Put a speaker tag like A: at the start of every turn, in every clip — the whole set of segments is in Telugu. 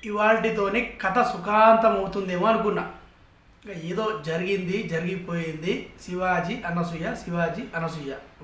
A: ఇవాల్టితోని కథ సుఖాంతం అవుతుందేమో అనుకున్నా. ఏదో జరిగింది, జరిగిపోయింది. శివాజీ అనసూయ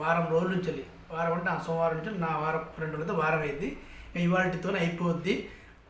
A: వారం రోజుల నుంచి, వారం అంటే సోమవారం నుంచి నా వారం 2 రోజులతో వారం అయింది. ఇవాల్టితోనే అయిపోద్ది.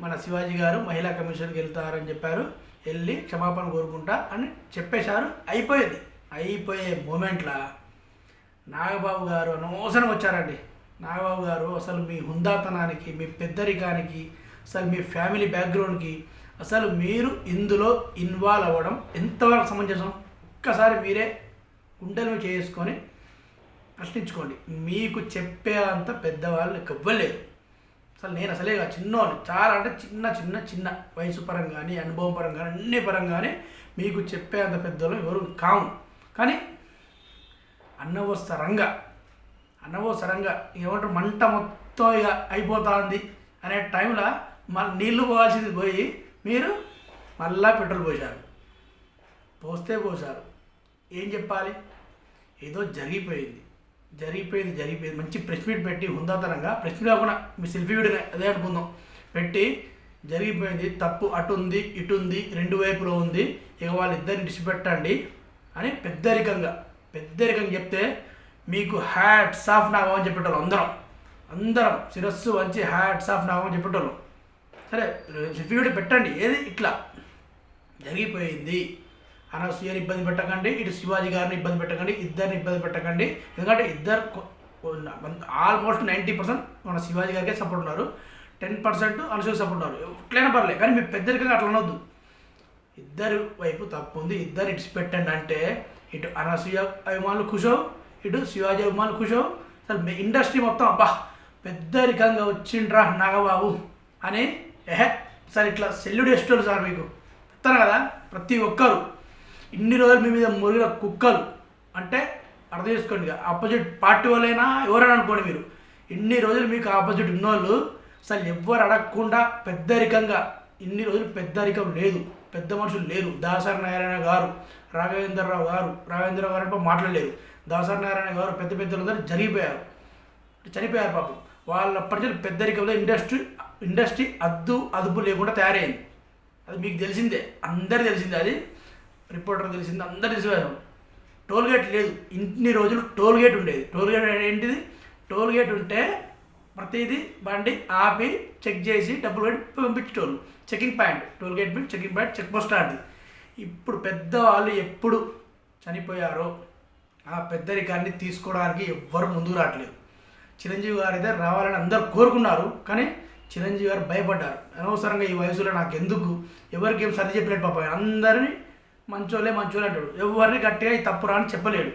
A: మన శివాజీ గారు మహిళా కమిషన్కి వెళ్తారని చెప్పారు. వెళ్ళి క్షమాపణ కోరుకుంటా అని చెప్పేశారు. అయిపోయే మూమెంట్లో నాగబాబు గారు అనవసరం వచ్చారండి. నాగబాబు గారు అసలు మీ హుందాతనానికి, మీ పెద్దరికానికి, అసలు మీ ఫ్యామిలీ బ్యాక్గ్రౌండ్కి అసలు మీరు ఇందులో ఇన్వాల్వ్ అవ్వడం ఎంతవరకు సమంజసం? ఒక్కసారి మీరే గుండెలు చేసుకొని ప్రశ్నించుకోండి. మీకు చెప్పే అంత పెద్దవాళ్ళు ఎవ్వలేరు. అసలు నేను అసలే చిన్నోని, చాలా అంటే చిన్న వయసు పరంగా కానీ, అనుభవం పరంగా కానీ, అన్ని పరంగానే మీకు చెప్పే అంత పెద్దవాళ్ళు ఎవరు కావు. కానీ అనవసరంగా ఏమంటారు, మంట మొత్తం ఇక అయిపోతుంది అనే టైంలో మళ్ళీ నీళ్లు పోవాల్సింది పోయి మీరు మళ్ళా పెట్రోల్ పోసారు. ఏం చెప్పాలి? ఏదో జరిగిపోయింది. మంచి ప్రెస్ మీట్ పెట్టి హుందాతనంగా, ప్రెస్ మీట్ కాకుండా మీ సెల్ఫీ వీడియో అదే అనుకుందాం పెట్టి, జరిగిపోయింది, తప్పు అటుంది ఇటుంది 2 వైపులో ఉంది, ఇక వాళ్ళిద్దరిని డిసిపెట్టండి అని పెద్దరికంగా చెప్తే మీకు హ్యాట్స్ ఆఫ్ నాగమని చెప్పేటోళ్ళు అందరం శిరస్సు వంచి హ్యాట్స్ ఆఫ్ నాగమని చెప్పేటోళ్ళు. సరే సెల్ఫీ వీడియో పెట్టండి. ఏది ఇట్లా జరిగిపోయింది, అనసూయని ఇబ్బంది పెట్టకండి, ఇటు శివాజీ గారిని ఇబ్బంది పెట్టకండి, ఇద్దరిని ఇబ్బంది పెట్టకండి. ఎందుకంటే ఇద్దరు ఆల్మోస్ట్ 90% మన శివాజీ గారికే సపోర్ట్ ఉన్నారు, 10% అనసూయకి సపోర్ట్ ఉన్నారు. ఎట్లయినా పర్లేదు, కానీ మీ పెద్దరికంగా అట్లా అనొద్దు. ఇద్దరు వైపు తప్పు ఉంది, ఇద్దరు ఇడిచి పెట్టండి అంటే ఇటు అనసూయ అభిమానులు ఖుషో, ఇటు శివాజీ అభిమానులు ఖుషో. అసలు ఇండస్ట్రీ మొత్తం అబ్బా పెద్దరికంగా వచ్చిండ్రా నాగబాబు అని సార్ ఇట్లా సెల్యూట్ చేసేవాళ్ళు సార్. మీకు చెప్తాను కదా, ప్రతి ఒక్కరు ఇన్ని రోజులు మీ మీద మురిగిన కుక్కలు అంటే అర్థం చేసుకోండి. ఆపోజిట్ పార్టీ వాళ్ళైనా ఎవరైనా అనుకోండి, మీరు ఇన్ని రోజులు మీకు ఆపోజిట్ ఉన్నోళ్ళు అసలు ఎవ్వరు అడగకుండా పెద్దరికంగా, ఇన్ని రోజులు పెద్దరికం లేదు, పెద్ద మనుషులు లేరు. దాసరి నారాయణ గారు, రాఘవేంద్రరావు గారు అంటే మాట్లాడలేరు. దాసరి నారాయణ గారు పెద్దలందరూ చనిపోయారు పాపం. వాళ్ళప్పటి నుంచి పెద్దరికంలో ఇండస్ట్రీ అదుపు లేకుండా తయారైంది. అది మీకు తెలిసిందే, అందరు తెలిసిందే, అది రిపోర్టర్ తెలిసింది, అందరు తెలిసి. టోల్గేట్ లేదు, ఇన్ని రోజులు టోల్గేట్ ఉండేది. టోల్గేట్ ఏంటిది? టోల్గేట్ ఉంటే ప్రతిదీ బండి ఆపి చెక్ చేసి డబ్బులు కట్టి పంపించేటోళ్ళు. Checking point, tollgate bit checking point, check post అది. ఇప్పుడు పెద్దవాళ్ళు ఎప్పుడు చనిపోయారో ఆ పెద్దరికాన్ని తీసుకోవడానికి ఎవ్వరు ముందుకు రావట్లేదు. చిరంజీవి గారు అయితే రావాలని అందరూ కోరుకున్నారు, కానీ చిరంజీవి గారు భయపడ్డారు. అనవసరంగా ఈ వయసులో నాకు ఎందుకు, ఎవరికి ఏం సరి చెప్పలేడు పాప. అందరినీ మంచోళ్ళే అంటాడు, ఎవరిని గట్టిగా ఈ తప్పురా అని చెప్పలేడు.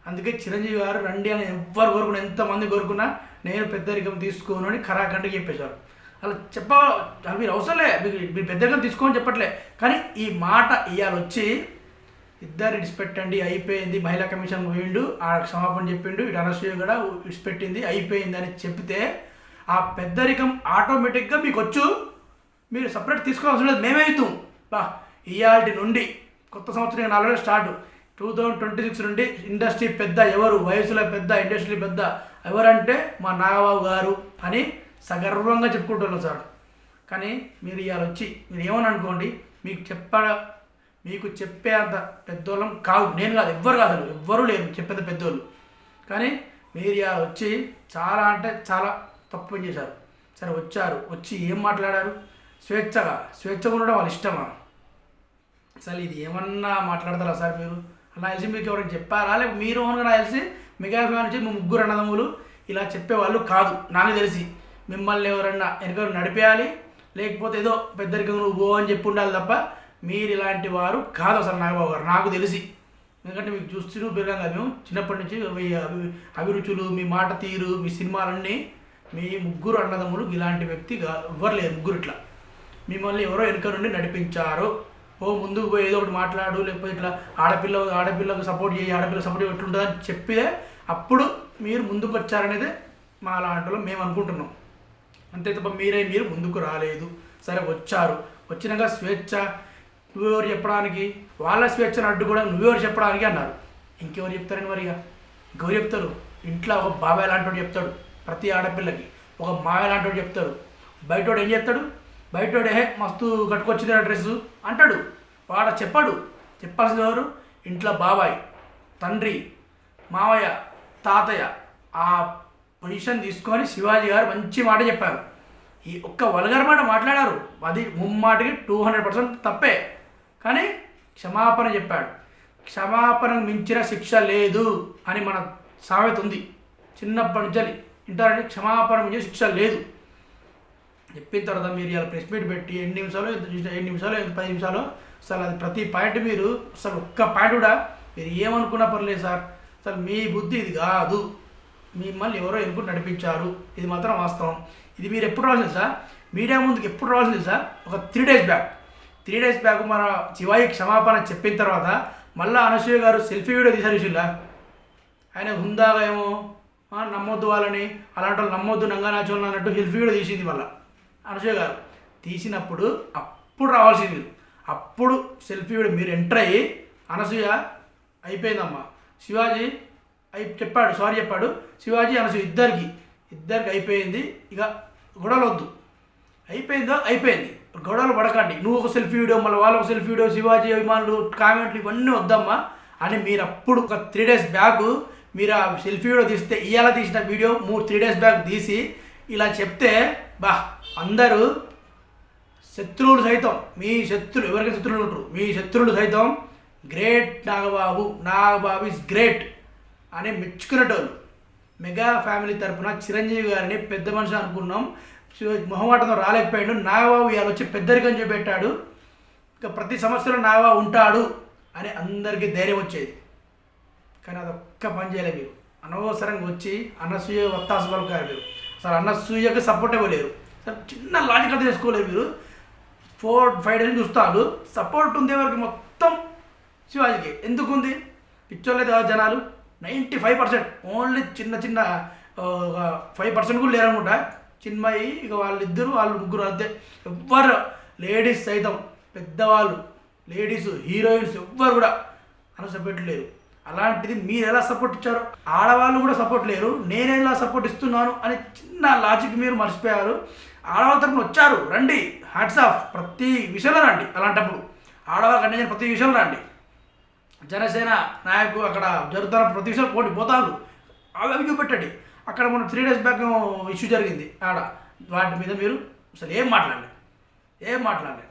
A: అందుకే చిరంజీవి గారు రండి అని ఎవ్వరు కోరుకున్నా, ఎంతమంది కోరుకున్నా నేను పెద్దరికం తీసుకోను అని ఖరాఖండిగా చెప్పేశారు. అలా అలా మీరు అవసరంలే, మీరు పెద్దరికం తీసుకోని చెప్పట్లే, కానీ ఈ మాట ఇవాళ వచ్చి ఇద్దరు ఇడిచిపెట్టండి, అయిపోయింది, మహిళా కమిషన్ పోయిండు, ఆ క్షమాపణ చెప్పిండు, ఇటు అనసూయ కూడా ఇడిచిపెట్టింది, అయిపోయింది అని చెప్తే ఆ పెద్దరికం ఆటోమేటిక్గా మీకు వచ్చు. మీరు సపరేట్ తీసుకోవాల్సిన లేదు, మేమే అవుతాం. ఇవాళ నుండి కొత్త సంవత్సరం 4 స్టార్ట్, 2026 నుండి ఇండస్ట్రీ పెద్ద ఎవరు, వయసులో పెద్ద, ఇండస్ట్రీ పెద్ద ఎవరంటే మా నాగబాబు గారు అని సగర్వంగా చెప్పుకుంటున్నాం సార్. కానీ మీరు ఇవాళ వచ్చి మీరు ఏమని అనుకోండి, మీకు చెప్పే అంత పెద్దోళ్ళం కాదు, నేను కాదు, ఎవ్వరు లేరు చెప్పేంత పెద్దోళ్ళు. కానీ మీరు ఇవాళ వచ్చి చాలా అంటే చాలా తప్పు పని చేశారు. సరే వచ్చి ఏం మాట్లాడారు? స్వేచ్ఛగా ఉండడం వాళ్ళ ఇష్టమా? అసలు ఇది ఏమన్నా మాట్లాడతారా సార్ మీరు? అలా తెలిసి మీకు ఎవరైనా చెప్పారా? లేక మీరు ఓన్గా తెలిసి మెగా నుంచి మీ 3 అన్నదమ్ములు ఇలా చెప్పేవాళ్ళు కాదు. నాకు తెలిసి మిమ్మల్ని ఎవరన్నా వెనక నడిపేయాలి, లేకపోతే ఏదో పెద్దరికం నువ్వు గో అని చెప్పి ఉండాలి తప్ప మీరు ఇలాంటి వారు కాదు అసలు నాగబాబు గారు, నాకు తెలిసి. ఎందుకంటే మీకు చూస్తూ పెరిగాం కదా మేము చిన్నప్పటి నుంచి. మీ అభిరుచులు, మీ మాట తీరు, మీ సినిమాలన్నీ, మీ 3 అన్నదమ్ములు ఇలాంటి వ్యక్తి ఎవ్వరు లేరు. 3 ఇట్లా మిమ్మల్ని ఎవరో వెనుక నుండి నడిపించారు. ముందుకు పోయి ఏదో ఒకటి మాట్లాడు, లేకపోతే ఇట్లా ఆడపిల్లకు సపోర్ట్ చేయి, ఆడపిల్ల సపోర్ట్ ఎట్లుంటుందని చెప్పితే అప్పుడు మీరు ముందుకు వచ్చారనేది మా లాంటిలో మేము అనుకుంటున్నాం. అంతే తప్ప మీరు ముందుకు రాలేదు. సరే వచ్చినాక స్వేచ్ఛ నువ్వెవరు చెప్పడానికి, వాళ్ళ స్వేచ్ఛను అడ్డు కూడా నువ్వెవరు చెప్పడానికి అన్నారు. ఇంకెవరు చెప్తారని మరిగా ఇంకెవరు చెప్తారు? ఇంట్లో ఒక బాబాయ్ లాంటి చెప్తాడు ప్రతి ఆడపిల్లకి, ఒక మాయ లాంటి చెప్తాడు. బయటోడు ఏం చేస్తాడు? బయటోడే మస్తు కట్టుకొచ్చింది ఆ డ్రెస్సు అంటాడు. వాడు చెప్పాడు. చెప్పాల్సిన ఎవరు? ఇంట్లో బాబాయ్, తండ్రి, మావయ్య, తాతయ్య ఆ పొజిషన్ తీసుకొని శివాజీ గారు మంచి మాట చెప్పారు. ఈ ఒక్క వల్గర్ మాట మాట్లాడారు, అది ముమ్మాటికి 200% తప్పే. కానీ క్షమాపణ చెప్పాడు. క్షమాపణకు మించిన శిక్ష లేదు అని మన సామెత ఉంది చిన్నప్పటి నుంచి. ఇంటారంటే క్షమాపణ మించిన శిక్ష లేదు. చెప్పిన తర్వాత మీరు ఇలా ప్రెస్ మీట్ పెట్టి 8 నిమిషాలు 10 నిమిషాలు అసలు అది ప్రతి పాయింట్ మీరు అసలు ఒక్క పాయింట్ కూడా మీరు ఏమనుకున్నా పర్లేదు సార్, అసలు మీ బుద్ధి ఇది కాదు, మిమ్మల్ని ఎవరో ఎన్నుకుని నడిపించారు, ఇది మాత్రం వాస్తవం. ఇది మీరు ఎప్పుడు రావాల్సింది తెలుసా? మీడియా ముందుకు ఎప్పుడు రావాల్సింది తెలుసా? ఒక 3 డేస్ బ్యాక్ మన శివాజీ క్షమాపణ చెప్పిన తర్వాత మళ్ళీ అనసూయ గారు సెల్ఫీ వీడియో తీశారు. చూసిల్లా? ఆయన హుందాగా ఏమో నమ్మొద్దు వాళ్ళని, అలాంటి వాళ్ళు నమ్మొద్దు నంగానాచోళ్ళు అన్నట్టు సెల్ఫీ వీడియో తీసింది మళ్ళీ అనసూయ గారు. తీసినప్పుడు అప్పుడు రావాల్సింది మీరు. అప్పుడు సెల్ఫీ వీడియో మీరు ఎంటర్ అయ్యి అనసూయ అయిపోయిందమ్మా, శివాజీ చెప్పాడు, సారీ చెప్పాడు. శివాజీ అనసూయ ఇద్దరికి అయిపోయింది, ఇక గొడవలు వద్దు, అయిపోయింది, గొడవలు పడకండి, నువ్వు ఒక సెల్ఫీ వీడియో మళ్ళీ వాళ్ళు ఒక సెల్ఫీ వీడియో, శివాజీ అభిమానులు కామెంట్లు ఇవన్నీ వద్దమ్మా అని మీరు అప్పుడు ఒక 3 డేస్ బ్యాక్ మీరు ఆ సెల్ఫీ వీడియో తీస్తే, ఇవాళ తీసిన వీడియో 3 డేస్ బ్యాక్ తీసి ఇలా చెప్తే అందరూ శత్రువులు సైతం, మీ శత్రులు ఎవరికైనా శత్రువులు ఉంటారు, మీ శత్రువులు సైతం గ్రేట్ నాగబాబు ఈజ్ గ్రేట్ అని మెచ్చుకునేటోళ్ళు. మెగా ఫ్యామిలీ తరఫున చిరంజీవి గారిని పెద్ద మనిషి అనుకున్నాం, మొహమాటంతో రాలేకపోయాడు. నాగబాబు ఇవాళ వచ్చి పెద్దరికం చూపెట్టాడు, ఇంకా ప్రతి సమస్యలో నాగబాబు ఉంటాడు అని అందరికీ ధైర్యం వచ్చేది. కానీ అదొక్క పని చేయలేదు మీరు. అనవసరంగా వచ్చి అనసూయ వత్తాసు పలుకారు మీరు. అసలు అనసూయకి సపోర్ట్ ఇవ్వలేరు. అసలు చిన్న లాజికల్ చేసుకోలేరు మీరు. 4-5 డేస్ చూస్తారు, సపోర్ట్ ఉంది ఎవరికి? మొత్తం శివాజీకి. ఎందుకు ఉంది? పిచ్చోళ్ళైతే కాదు జనాలు. 95% ఓన్లీ చిన్న 5% కూడా లేరనుకుంటా. చిన్మయి ఇక వాళ్ళు ముగ్గురు అంతే. ఎవ్వరు లేడీస్ సైతం, పెద్దవాళ్ళు, లేడీస్, హీరోయిన్స్ ఎవ్వరు కూడా సపోర్ట్ లేరు. అలాంటిది మీరు ఎలా సపోర్ట్ ఇచ్చారు? ఆడవాళ్ళు కూడా సపోర్ట్ లేరు, నేను ఎలా సపోర్ట్ ఇస్తున్నాను అని చిన్న లాజిక్ మీరు మర్చిపోయారు. ఆడవాళ్ళ తరపున వచ్చారు, రండి, హ్యాట్స్ ఆఫ్, ప్రతి విషయంలో రండి. అలాంటప్పుడు ఆడవాళ్ళకి అంటే ప్రతి విషయంలో రండి. జనసేన నాయకు అక్కడ జరుగుతున్న ప్రతి విషయం పోతాను అవి చూపెట్టండి. అక్కడ మనం 3 డేస్ బ్యాక్ ఇష్యూ జరిగింది ఆడ, వాటి మీద మీరు అసలు ఏం మాట్లాడలేదు.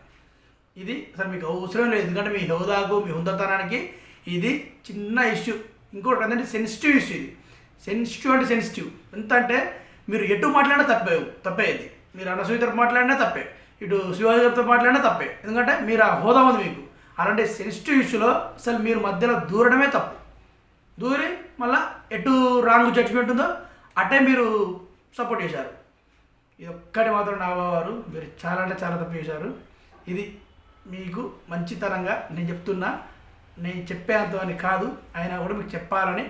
A: ఇది అసలు మీకు అవసరం లేదు, ఎందుకంటే మీ హోదాకు, మీ హుందతనానికి ఇది చిన్న ఇష్యూ. ఇంకోటి ఏంటంటే సెన్సిటివ్ ఇష్యూ. ఇది సెన్సిటివ్ ఎంత అంటే మీరు ఎటు మాట్లాడినా తప్పేది. మీరు అనసూయ తరపు మాట్లాడినా తప్పే, ఇటు శివాజీ గారితో మాట్లాడినా తప్పే, ఎందుకంటే మీరు ఆ హోదా ఉంది మీకు. అలాంటి సెన్సిటివ్ ఇష్యూలో అసలు మీరు మధ్యలో దూరడమే తప్పు. దూరి మళ్ళీ ఎటు రాంగ్ జడ్జ్మెంట్ ఉందో అటే మీరు సపోర్ట్ చేశారు. ఇది ఒక్కటి మాత్రం నాగబాబు మీరు చాలా అంటే చాలా తప్పు చేశారు. ఇది మీకు మంచితనంగా నేను చెప్తున్నా, నేను చెప్పేంత అని కాదు, అయినా కూడా మీకు చెప్పాలని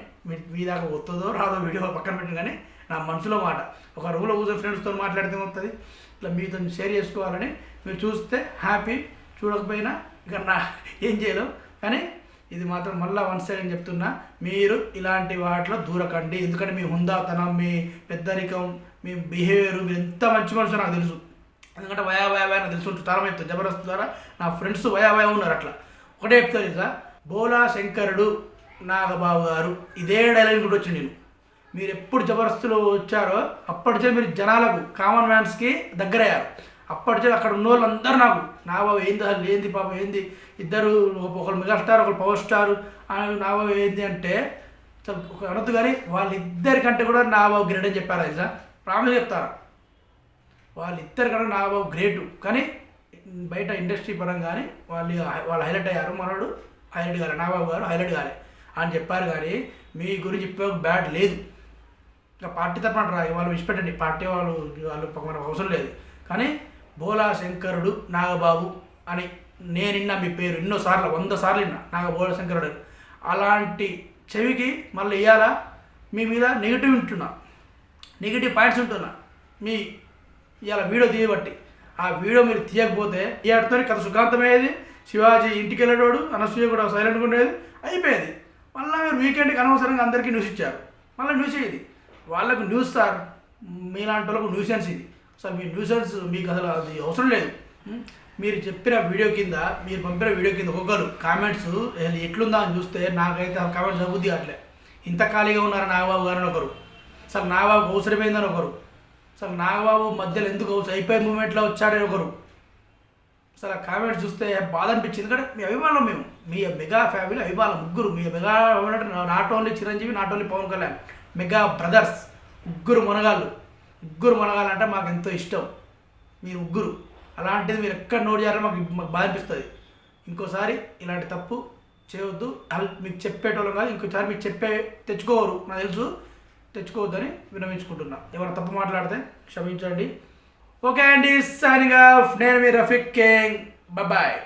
A: మీ దాకా వస్తుందో రాదో వీడియో పక్కన పెట్టిన, కానీ నా మనసులో మాట. ఒక రూమ్లో కూర్చొని ఫ్రెండ్స్తో మాట్లాడితే వస్తుంది, ఇట్లా మీతో షేర్ చేసుకోవాలని. మీరు చూస్తే హ్యాపీ, చూడకపోయినా ఇక నా ఏం చేయలేం. కానీ ఇది మాత్రం మళ్ళీ వన్ సైడ్ అని చెప్తున్నా, మీరు ఇలాంటి వాటిలో దూరకండి. ఎందుకంటే మీ హుందాతనం, మీ పెద్దరికం, మీ బిహేవియర్, మీరు ఎంత మంచి మనుషులు నాకు తెలుసు. ఎందుకంటే వయా నాకు తెలుసు, తరం చెప్తాను జబర్దస్త్ ద్వారా నా ఫ్రెండ్స్ వయా ఉన్నారు. అట్లా ఒకటే చెప్తారు కదా, బోలా శంకరుడు నాగబాబు గారు, ఇదే డైలాగ్ కూడా వచ్చి నేను. మీరు ఎప్పుడు జబర్దస్త్లో వచ్చారో అప్పటికే మీరు జనాలకు, కామన్ మ్యాన్స్కి దగ్గరయ్యారు. అప్పటికే అక్కడ ఉన్న వాళ్ళందరూ నాగబాబు ఏంది పాపం ఏంది, ఇద్దరు ఒకరు మెగాస్టార్ ఒకరు పవర్ స్టార్, నాగబాబు ఏంది అంటే అనొద్దు, కానీ వాళ్ళిద్దరికంటే కూడా నాగబాబు గ్రేట్ అని చెప్పారు. తెలుసా? ప్రామిస్ చెప్తారా? వాళ్ళిద్దరికంటే నాగబాబు గ్రేటు. కానీ బయట ఇండస్ట్రీ పరంగా కానీ వాళ్ళు హైలైట్ అయ్యారు, మనోడు హైలైట్ కాలే, నాగబాబు గారు హైలైట్ కాలే అని చెప్పారు. కానీ మీ గురించి చెప్పే బ్యాడ్ లేదు. ఇంకా పార్టీ తరపున రా, వాళ్ళు విడిచిపెట్టండి, పార్టీ వాళ్ళు మనకు అవసరం లేదు. కానీ బోలా శంకరుడు నాగబాబు అని నేను విన్నా మీ పేరు ఎన్నోసార్లు, 100 సార్లు విన్నా, బోలా శంకరుడు. అలాంటి చెవికి మళ్ళీ ఇవాళ మీ మీద నెగిటివ్ పాయింట్స్ ఉంటున్నా. మీ ఇవాళ వీడియో తీయబట్టి, ఆ వీడియో మీరు తీయకపోతే ఈ ఆడితో కథ సుఖాంతమయ్యేది. శివాజీ ఇంటికి వెళ్ళేటోడు, అనసూయ కూడా సైలెంట్గా ఉండేది, అయిపోయేది. మళ్ళీ మీరు వీకెండ్కి అనవసరంగా అందరికీ న్యూస్ ఇచ్చారు. మళ్ళీ న్యూస్ ఇది వాళ్ళకు న్యూస్ సార్, మీలాంటి వాళ్ళకు న్యూసెన్స్ ఇది. అసలు మీ న్యూసెన్స్ మీకు అసలు అది అవసరం లేదు. మీరు చెప్పిన వీడియో కింద, మీరు పంపిన వీడియో కింద ఒక్కొక్కరు కామెంట్స్ ఎట్లుందా అని చూస్తే నాకైతే ఆ కామెంట్స్ అబుద్ధి కావట్లే. ఇంత ఖాళీగా ఉన్నారా నాగబాబు గారు అని ఒకరు, అసలు నాగబాబు అవసరమైందని ఒకరు, అసలు నాగబాబు మధ్యలో ఎందుకు అయిపోయే మూమెంట్లో వచ్చాడని ఒకరు. అసలు ఆ కామెంట్స్ చూస్తే బాధ అనిపించింది. ఎందుకంటే మీ అభిమానం, మేము మీ మెగా ఫ్యామిలీ అభిమానం ముగ్గురు, మీ mega not only Chiranjeevi, not only Pawan Kalyan, mega brothers ముగ్గురు మనగాళ్ళు అంటే మాకు ఎంతో ఇష్టం. మీరు ముగ్గురు అలాంటిది మీరు ఎక్కడ నోట్ చేయాలని మాకు బాధ అనిపిస్తుంది. ఇంకోసారి ఇలాంటి తప్పు చేయవద్దు. మీకు చెప్పేటోళ్ళు కాదు, ఇంకోసారి మీకు తెచ్చుకోవరు, నాకు తెలుసు, తెచ్చుకోవద్దని విన్నవించుకుంటున్నా. ఎవరైనా తప్పు మాట్లాడితే క్షమించండి. ఓకే అండి, సైనింగ్ ఆఫ్. నేను మీ రఫీక్ కింగ్. బాయ్.